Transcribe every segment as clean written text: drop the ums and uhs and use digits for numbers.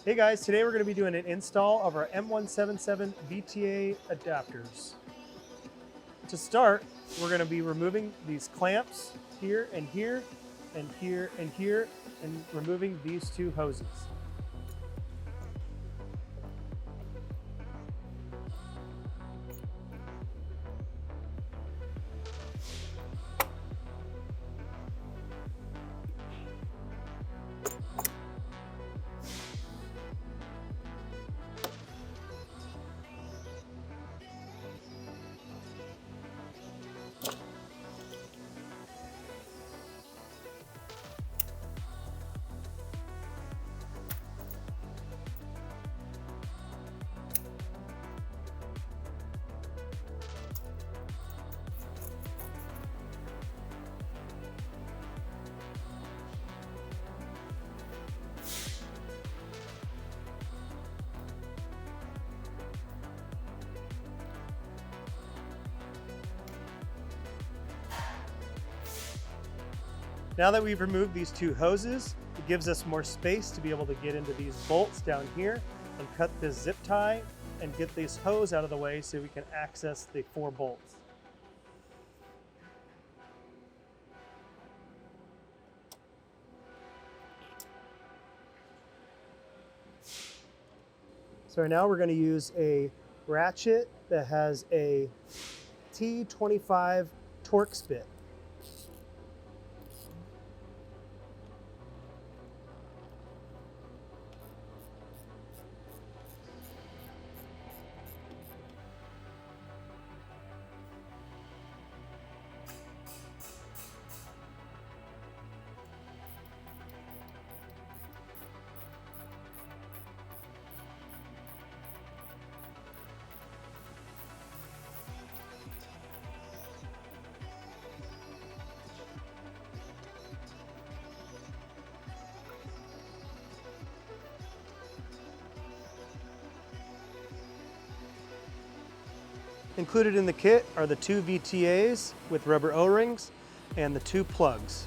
Hey guys, today we're going to be doing an install of our M177 VTA adapters. To start, we're going to be removing these clamps here and here and here and here and removing these two hoses. Now that we've removed these two hoses, it gives us more space to be able to get into these bolts down here and cut this zip tie and get this hose out of the way so we can access the 4 bolts. So now we're going to use a ratchet that has a T25 torque spit. Included in the kit are the 2 VTAs with rubber O-rings and the 2 plugs.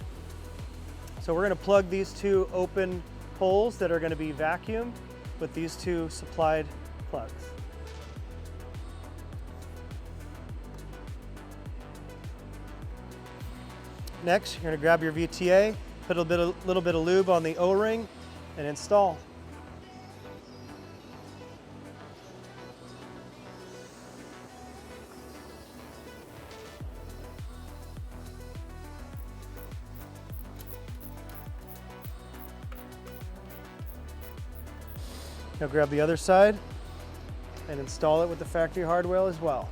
So we're going to plug these 2 open holes that are going to be vacuumed with these 2 supplied plugs. Next, you're going to grab your VTA, put a little bit of lube on the O-ring and install. Now grab the other side and install it with the factory hardware as well.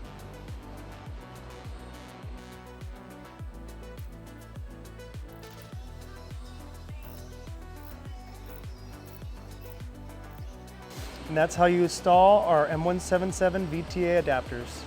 And that's how you install our M177 VTA adapters.